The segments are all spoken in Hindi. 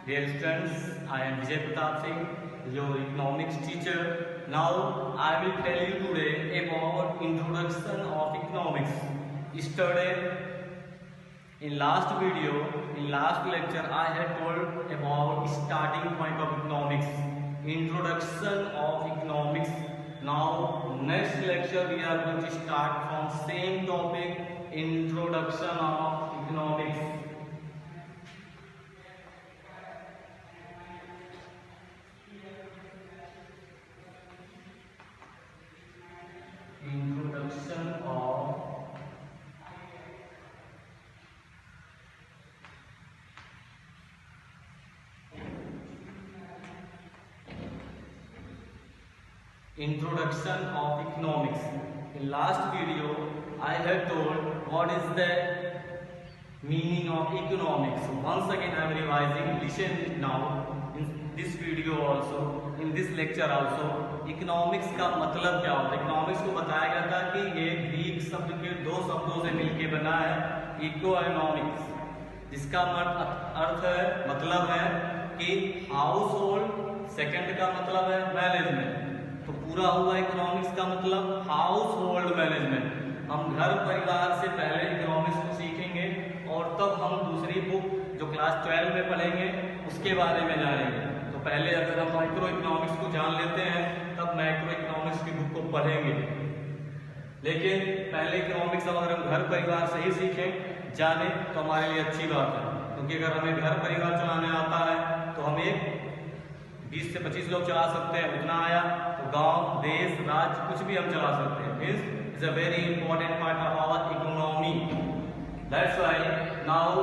Dear students, I am Vijay Pratap Singh, your economics teacher. Now I will tell you today about introduction of economics. Yesterday, in last lecture, I had told about starting point of economics, introduction of economics. Now, next lecture we are going to start from same topic, introduction of economics. Introduction of economics. In last video, I had told what is the meaning of economics. So once again I am revising. Listen now. In this video also, in this lecture also, economics का मतलब क्या होता है? इकोनॉमिक्स को बताया गया था कि ये ग्रीक शब्द के दो शब्दों से मिलकर बना है, इकोनॉमिक्स, जिसका अर्थ है, मतलब है कि हाउस होल्ड, सेकंड का मतलब है मैनेजमेंट। तो पूरा हुआ इकोनॉमिक्स का मतलब हाउस होल्ड मैनेजमेंट। हम घर परिवार से पहले इकोनॉमिक्स को सीखेंगे और तब हम दूसरी बुक जो क्लास 12 में पढ़ेंगे उसके बारे में जानेंगे। तो पहले अगर हम माइक्रो इकोनॉमिक्स को जान लेते हैं तब मैक्रो इकोनॉमिक्स की बुक को पढ़ेंगे। लेकिन पहले इकोनॉमिक्स अगर हम घर परिवार से ही सीखें जाने तो हमारे लिए अच्छी बात है, क्योंकि अगर हमें घर परिवार चलाने आता है तो हमें 20 से 25 लोग चला सकते हैं, उतना आया तो गांव, देश, राज्य कुछ भी हम चला सकते हैं। Means it's a very important part of our economy. That's why now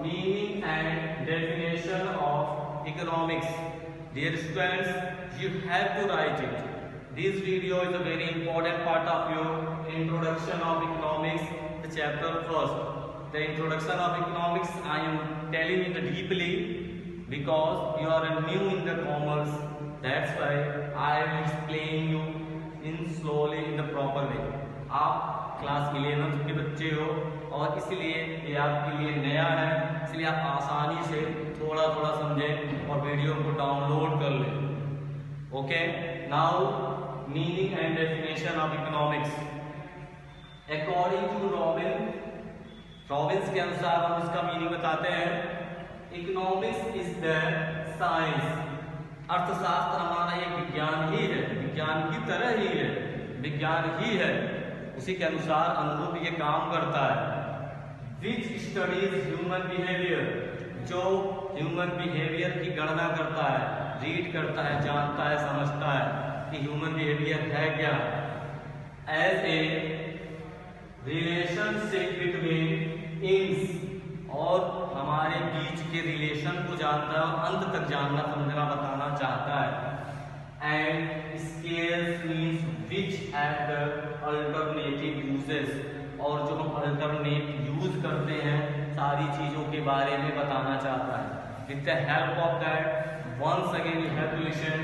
meaning and definition of economics. Dear students, you have to write it. This video is a very important part of your introduction of economics, the chapter first. The introduction of economics I am telling it deeply because you are new in the commerce. That's why I will explain you in slowly in the proper way. आप क्लास 11th के बच्चे हो और इसलिए ये आपके लिए नया है, इसलिए आप आसानी से थोड़ा थोड़ा समझें और वीडियो को डाउनलोड कर लें. Okay, now meaning and definition of economics. According to Robbins के अनुसार हम इसका मीनिंग बताते हैं. Economics is the science. अर्थशास्त्र हमारा एक विज्ञान ही है, विज्ञान की तरह ही है, विज्ञान ही है, उसी के अनुसार अनुरूप ये काम करता है. विच स्टडीज ह्यूमन बिहेवियर, जो ह्यूमन बिहेवियर की गणना करता है, रीड करता है, जानता है, समझता है कि ह्यूमन बिहेवियर है क्या. एज ए रिलेशनशिप बिटवीन इंस, और हमारे बीच के रिलेशन को जानता है और अंत तक जानना समझना बताना चाहता है. And scales means which have the alternative uses, और जो हम अल्टरनेट यूज करते हैं सारी चीजों के बारे में बताना चाहता है. With the help of that once again you have to listen.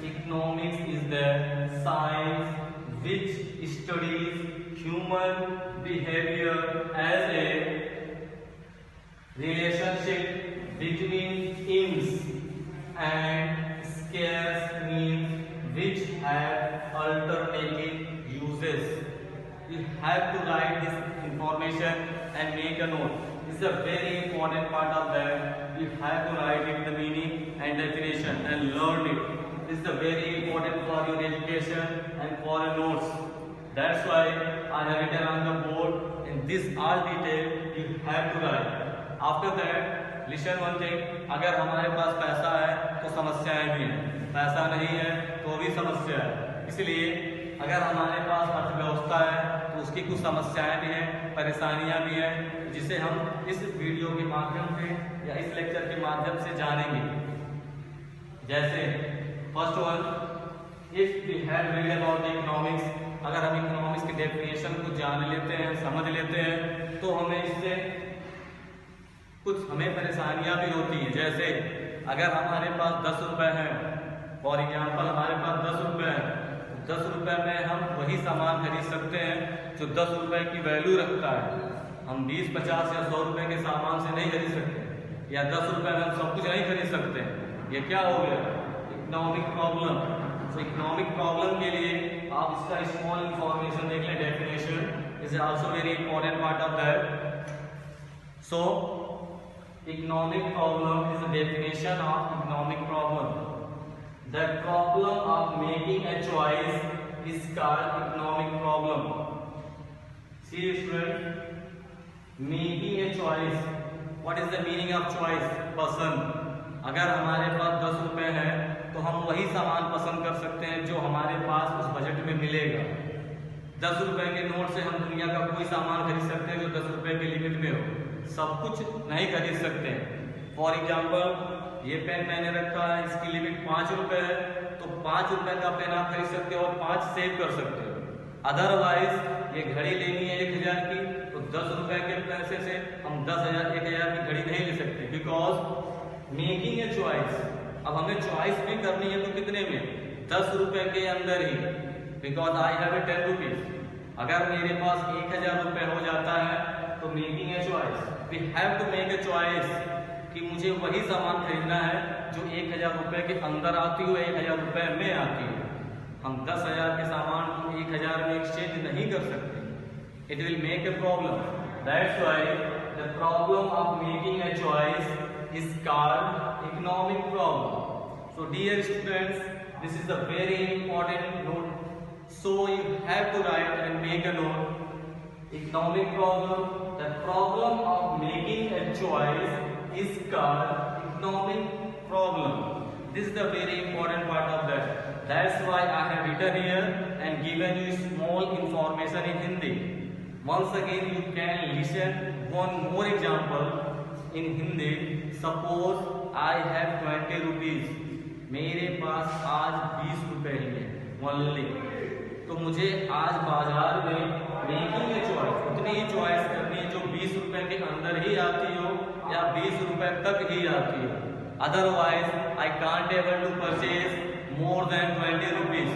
Economics is the science which studies human behavior as a relationship between ends, and scales means which have alternative uses. You have to write this information and make a note. This is a very important part of that. You have to write it, the meaning and definition, and learn it. This is very important for your education and for your notes. That's why I have written on the board. In this all detail you have to write. After that, listen one thing. अगर हमारे पास पैसा है तो समस्याएं भी हैं, पैसा नहीं है तो भी समस्या है. इसलिए अगर हमारे पास अर्थव्यवस्था है तो उसकी कुछ समस्याएं भी हैं, परेशानियां भी हैं, जिसे हम इस वीडियो के माध्यम से या इस लेक्चर के माध्यम से जानेंगे. जैसे first one, if we have read about economics, अगर हम इकोनॉमिक्स के डेफिनेशन को जान लेते हैं, समझ लेते हैं, तो हमें इससे कुछ परेशानियां भी होती हैं. जैसे अगर हमारे पास 10 रुपए हैं, फॉर एग्जाम्पल हमारे पास 10 रुपए हैं, 10 रुपए में हम वही सामान खरीद सकते हैं जो 10 रुपए की वैल्यू रखता है. हम 20, 50 या 100 रुपए के सामान से नहीं खरीद सकते. या 10 रुपए में हम सब कुछ नहीं खरीद सकते हैं। ये क्या हो गया? Economic problem. तो इकोनॉमिक प्रॉब्लम के लिए आप इसका स्मॉल इंफॉर्मेशन देख लें, definition is also very important part of that. So economic problem is the definition of economic problem. The problem of making a choice is called economic problem. See student, making a choice. What is the meaning of choice? पसंद। अगर हमारे पास 10 रुपए है तो हम वही सामान पसंद कर सकते हैं जो हमारे पास उस बजट में मिलेगा। 10 रुपए के नोट से हम दुनिया का कोई सामान खरीद सकते हैं जो 10 रुपए के लिमिट में हो, सब कुछ नहीं खरीद सकते हैं। फॉर एग्जाम्पल ये पेन मैंने रखा है, इसकी लिमिट 5 रुपए है, तो 5 रुपए का पेन आप खरीद सकते हो और 5 सेव कर सकते हो। अदरवाइज ये घड़ी लेनी है 1000 की, तो 10 रुपए के पैसे से हम 10,000 1000 की घड़ी नहीं ले सकते, बिकॉज मेकिंग ए चॉइस। अब हमें चॉइस भी करनी है तो कितने में? 10 रुपए के अंदर ही, बिकॉज आई हैव 10 रुपीज। अगर मेरे पास 1000 रुपए हो जाता है तो making a choice, we have to make a choice कि मुझे वही सामान खरीदना है जो 1000 रुपए के अंदर आती हो, 1000 रुपए में आती हो। हम 10,000 के सामान को 1000 में एक्सचेंज नहीं कर सकते। It will make a problem. That's why the problem of making a choice is called economic problem. So dear students, this is a very important note, so you have to write and make a note. Economic problem, the problem of making a choice is called economic problem. This is the very important part of that. That's why I have written here and given you small information in Hindi. Once again you can listen one more example in Hindi. Suppose I have 20 rupees, मेरे पास आज 20 रुपए ही है ओनली, तो मुझे आज बाजार में मेकिंग ए चॉइस, उतनी ही चॉइस करनी है जो 20 रुपए के अंदर ही आती हो या 20 रुपए तक ही आती हो। Otherwise I can't able to purchase more than 20 rupees.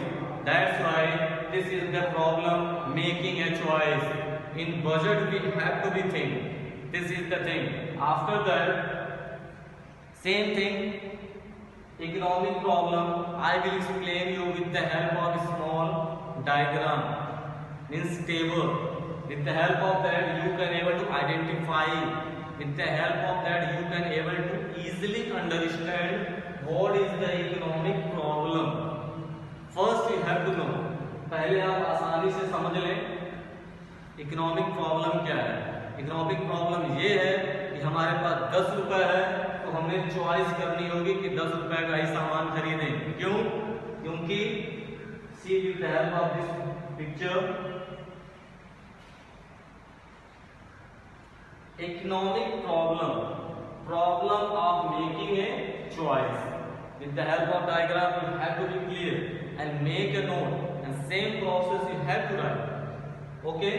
That's why this is the problem making a choice. In budget we have to be think, this is the thing. After that same thing, economic problem I will explain you with the help of small diagram, means table. With the help of that you can able to identify, with the help of that you can able to easily understand what is the economic problem. First you have to know, पहले आप आसानी से समझ लें इकोनॉमिक प्रॉब्लम क्या है। इकोनॉमिक प्रॉब्लम ये है कि हमारे पास 10 रुपए है तो हमें चॉइस करनी होगी कि 10 रुपए का ही सामान खरीदें। क्यों? क्योंकि see with the help of this picture, economic problem, problem of making a choice. With the help of diagram you have to be clear and make a note and same process you have to write. Okay,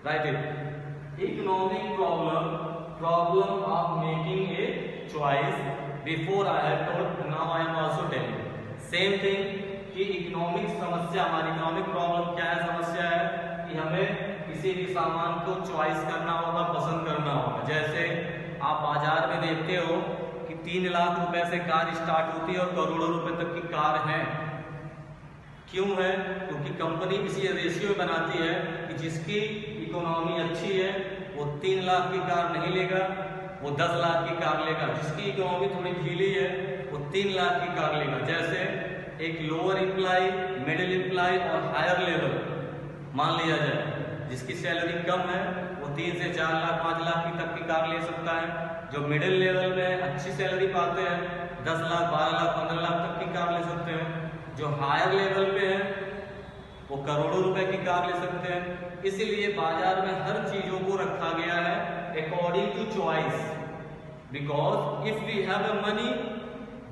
write it. Economic problem, problem of making a choice. Before I have told, now I am also telling same thing कि इकोनॉमिक समस्या, हमारी इकोनॉमिक प्रॉब्लम क्या है? समस्या है कि हमें किसी भी सामान को चॉइस करना होगा, पसंद करना होगा। जैसे आप बाजार में देखते हो कि 3 लाख रुपए से कार स्टार्ट होती है और करोड़ों रुपए तक की कार है। क्यों है? क्योंकि कंपनी इसी रेशियो में बनाती है कि जिसकी इकोनॉमी अच्छी है वो 3 लाख की कार नहीं लेगा, वो 10 लाख की कार लेगा। जिसकी इकोनॉमी थोड़ी ढीली है वो 3 लाख की कार लेगा। जैसे एक लोअर एम्प्लॉय, मिडिल एम्प्लॉय और हायर लेवल मान लिया जाए, जिसकी सैलरी कम है वो 3 से 4 लाख 5 लाख की तक की कार ले सकता है। जो मिडिल लेवल में अच्छी सैलरी पाते हैं 10 लाख 12 लाख 15 लाख तक की कार ले सकते हैं। जो हायर लेवल पे है वो करोड़ों रुपए की कार ले सकते हैं। इसीलिए बाजार में हर चीजों को रखा गया है according to choice, because if we have a money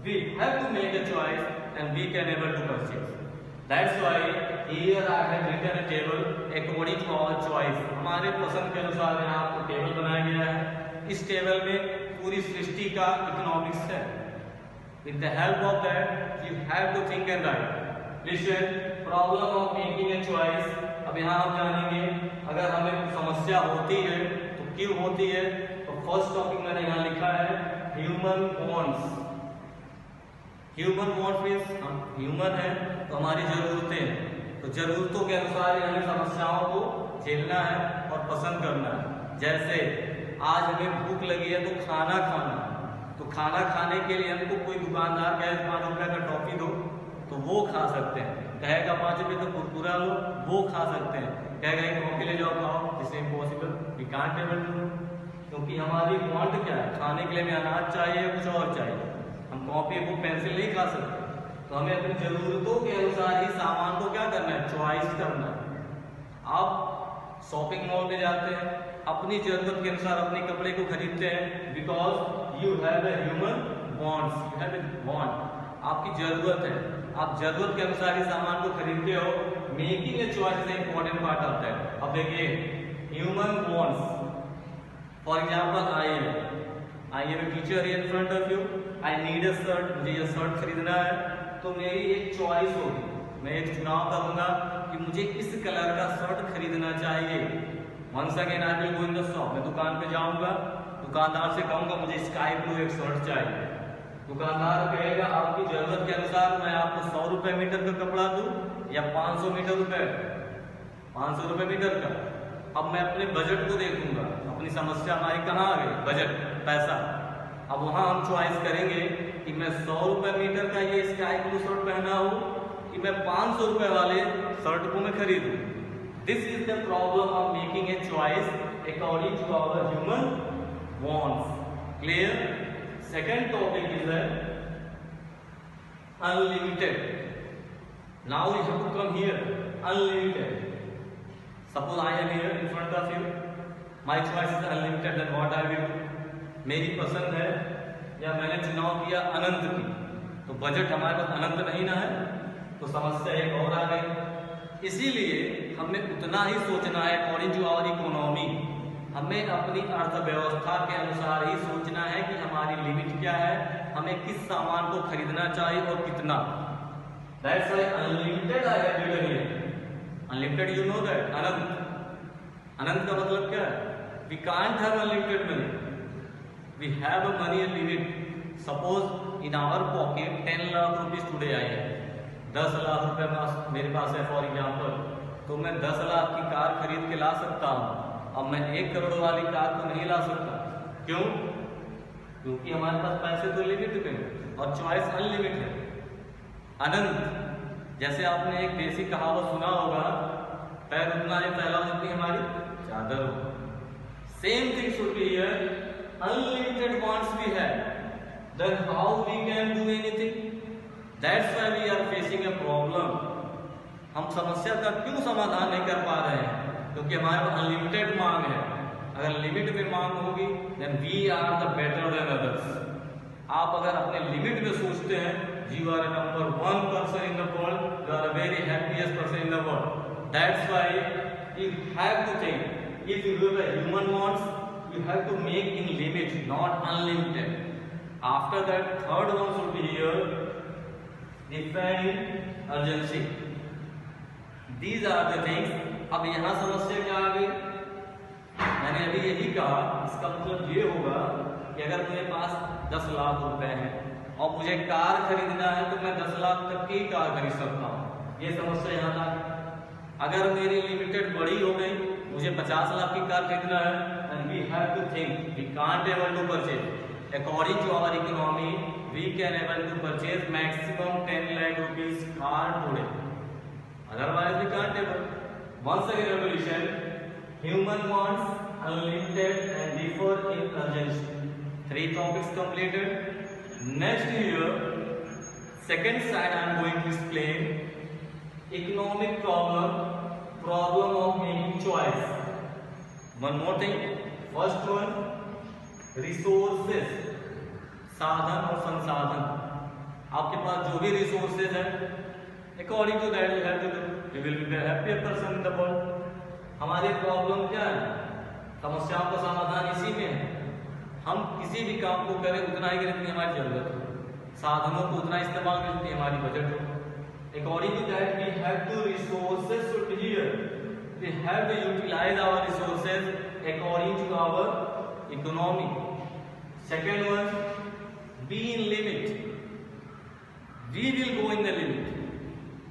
we have to make a choice and we can able to purchase. That's why here I have written a table according to our choice. हमारे पसंद के अनुसार यहाँ आपको टेबल बनाया गया है। इस टेबल में पूरी सृष्टि का इकोनॉमिक्स है। With the help of that you have to think and write. Listen, problem of making a choice. अब यहाँ हम जानेंगे अगर हमें समस्या होती है तो क्यों होती है। तो फर्स्ट टॉपिक मैंने यहाँ लिखा है human wants. Human wants means हम ह्यूमन है तो हमारी जरूरतें हैं, तो जरूरतों के अनुसार हमें समस्याओं को झेलना है और पसंद करना है। जैसे आज हमें भूख लगी है तो खाना खाना है, तो खाना खाने के लिए हमको कोई दुकानदार कहे 5 रुपए का टॉफी दो तो वो खा सकते हैं, कहेगा 5 रुपए का कुरकुरा लो वो खा सकते हैं, कहेगा एक कॉफी ले जाओ खाओ, this impossible, we can't able to do. क्योंकि हमारी वांट क्या है, खाने के लिए हमें अनाज चाहिए, कुछ और चाहिए, हम कॉपी बुक पेंसिल नहीं खा सकते। तो हमें अपनी जरूरतों के अनुसार ही सामान को क्या करना है, चॉइस करना है। आप शॉपिंग मॉल में जाते हैं, अपनी जरूरत के अनुसार अपने कपड़े को खरीदते हैं, because you have a human wants, you have a want, आपकी जरूरत है, आप जरूरत के अनुसार ही सामान को खरीदते हो। मेकिंग ए चॉइस एक इंपॉर्टेंट पार्ट आता है। अब देखिए human wants, for example I am a teacher in front of you, I need a shirt, मुझे ये शर्ट खरीदना है, तो मेरी एक चॉइस होगी, मैं एक चुनाव करूंगा कि मुझे इस कलर का शर्ट खरीदना चाहिए। Once again I will go in the shop, मैं दुकान पे जाऊंगा, दुकानदार से कहूंगा मुझे स्काई ब्लू एक शर्ट चाहिए, दुकानदार कहेगा आपकी जरूरत के अनुसार मैं आपको 100 रुपए मीटर का कपड़ा दूं या 500 रुपए मीटर का। अब मैं अपने बजट को देखूंगा, अपनी समस्या हमारी कहाँ आ गई, बजट, पैसा। अब वहां हम चॉइस करेंगे कि मैं 100 रुपए मीटर का ये स्काई ब्लू शर्ट पहना हूं कि मैं 500 रुपए वाले शर्ट को मैं खरीदूं। This is the problem of making a choice according to our human wants. Clear? Second topic is unlimited. Now you have to come here, unlimited. Suppose I am here in front of you, my choice is unlimited, then what I will do? मेरी पसंद है या मैंने चुनाव किया अनंत की, तो बजट हमारे पास अनंत नहीं ना है, तो समस्या एक और आ गई। इसीलिए हमें उतना ही सोचना है अकॉर्डिंग टू आवर इकोनॉमी, हमें अपनी अर्थव्यवस्था के अनुसार ही सोचना है कि हमारी लिमिट क्या है, हमें किस सामान को खरीदना चाहिए और कितना। That's why unlimited I have written here. Unlimited you know that, अनंत। अनंत का मतलब क्या है, we can't have unlimited money, we have a money limit. Suppose in our pocket 10 lakh rupees today आई है, 10 लाख रुपए मेरे पास है फॉर एग्जांपल, तो मैं 10 लाख की कार खरीद के ला सकता हूँ। अब मैं 1 करोड़ वाली कार को नहीं ला सकता, क्यों? क्योंकि हमारे पास पैसे तो लिमिट पे और चॉइस अनलिमिटेड है। अनंत, जैसे आपने एक देसी कहावत सुना होगा, पैर उतना ही फैलाओ जितनी हमारी चादर हो। Same thing should be here, unlimited wants we have, then how we can do anything? That's why we are facing a problem. हम समस्या का क्यों समाधान नहीं कर पा रहे हैं? क्योंकि हमारे पास अनलिमिटेड मांग है। अगर लिमिट में मांग होगी then we are the better than others. आप अगर अपने लिमिट में सोचते हैं, you are a number 1 person in the world, you are a very happiest person in the world. That's why you have to think, if you have a human wants, you have to make in limit, not unlimited. After that, third one should be here, define in urgency. These are the things. अब यहाँ समस्या क्या आ गई? मैंने अभी यही कहा, इसका मतलब ये होगा कि अगर मेरे पास 10 लाख रुपए हैं और मुझे कार खरीदना है तो मैं 10 लाख तक की कार खरीद सकता हूँ, ये समस्या यहाँ था। अगर मेरी लिमिटेड बड़ी हो गई, मुझे 50 लाख की कार खरीदना है, and we have to think, we can't able to purchase according to our economy, we can able to purchase maximum 10 lakh rupees car today, otherwise we can't able. Once again revolution, human wants, unlimited and differ in urgency. 3 topics completed. Next here, second side I am going to explain economic problem of making choice. One more thing, first one, resources, साधन और संसाधन। आपके पास जो भी resources है, according to that you have to do, you will be a happier person in the world. हमारी प्रॉब्लम क्या है? समस्याओं का समाधान इसी में है। हम किसी भी काम को करें उतना ही जितनी हमारी जरूरत हो, साधनों को उतना इस्तेमाल करें जितनी हमारी बजट हो। According to that, we have to resources should be here. We have to utilize our resources according to our economy. Second one, be in limit. We will go in the limit.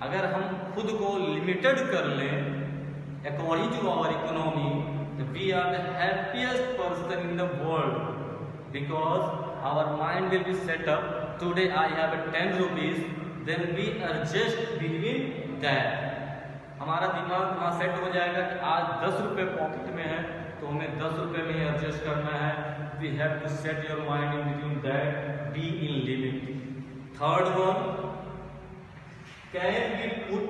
अगर हम खुद को लिमिटेड कर लें according to our economy, we are the happiest person in the world because our mind will be set up. Today I have a 10 rupees, then we adjust between that. हमारा दिमाग वहाँ सेट हो जाएगा कि आज 10 रुपये पॉकेट में है तो हमें 10 रुपये में ही एडजस्ट करना है. We have to set your mind in between that. Be in limit. Third one, can we put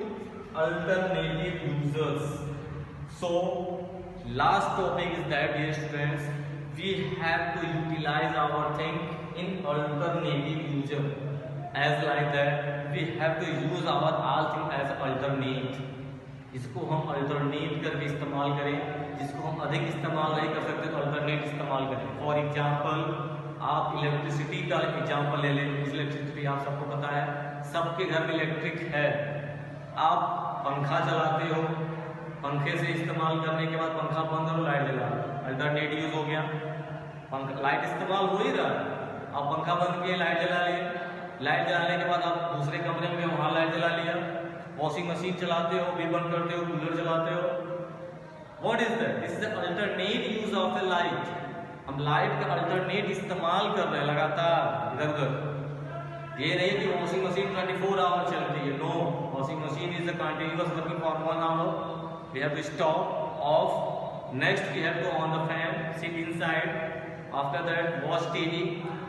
alternative users? So last topic is that, dear students, we have to utilize our thing in alternative user. As like that, we have to use our all thing as alternate. इसको हम अल्टरनेट करके इस्तेमाल करें. जिसको हम अधिक इस्तेमाल नहीं कर सकते तो अल्टरनेट इस्तेमाल करें. फॉर एग्जाम्पल आप इलेक्ट्रिसिटी का एग्जाम्पल ले लें. इलेक्ट्रिसिटी आप सबको पता है, सबके घर में इलेक्ट्रिक है. आप पंखा चलाते हो, पंखे से इस्तेमाल करने के बाद पंखा बंद और लाइट जला, अल्टरनेट यूज हो गया. लाइट इस्तेमाल हो ही रहा है, आप पंखा बंद किए, लाइट जला लिए. लाइट जलाने के बाद आप दूसरे कमरे में वहाँ लाइट जला लिया. वॉशिंग मशीन चलाते हो, भी बंद करते हो, कूलर चलाते हो. What is that? This is the alternate use of the light. हम लाइट का अल्टरनेट इस्तेमाल कर रहे हैं लगातार इधर उधर. ये नहीं कि वॉशिंग मशीन 24 आवर चलती है. No, washing machine is a continuous working for 1 hour. We have to stop, off. Next we have to on the fan, sit inside. After that watch TV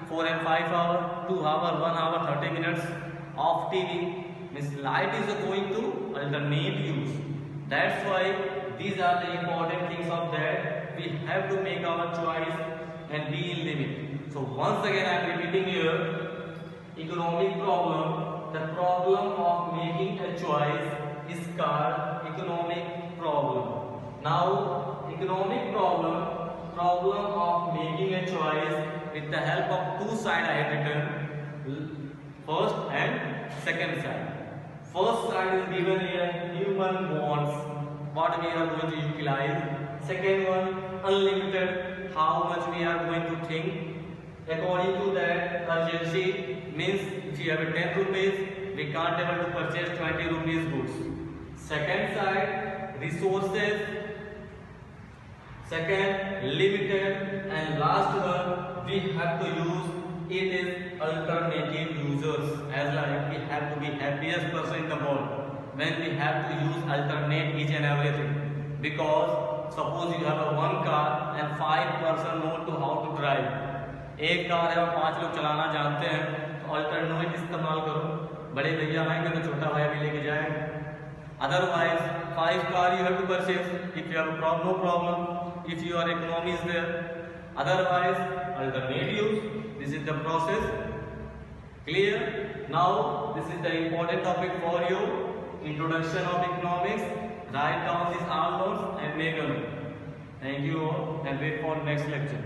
4 and 5 hour, 2 hour, 1 hour, 30 minutes. Off TV means light is going to alternate use. That's why these are the important things of that. We have to make our choice and be in limit. So once again I am repeating here, economic problem. The problem of making a choice is called economic problem. Now economic problem of making a choice with the help of two sides I have written, first and second side. First side is given here, human wants, what we are going to utilize. Second one, unlimited, how much we are going to think. According to that, urgency means if you have 10 rupees, we can't able to purchase 20 rupees goods. Second side, resources. Second, limited, and last one, we have to use it is alternative users. As like we have to be happiest person in the world when we have to use alternate each and everything. Because suppose you have a one car and 5 person know to how to drive. एक कार है और 5 लोग चलाना जानते हैं, तो अल्टरनेट इस्तेमाल करो. बड़े भैया आएंगे तो छोटा भैया भी लेके जाएंगे. Otherwise 5 car you have to purchase if you have a problem, no problem, if your economy is there. Otherwise alternate use. This is the process. Clear? Now this is the important topic for you, introduction of economics. Write down these all notes and make a note. Thank you all and wait for next lecture.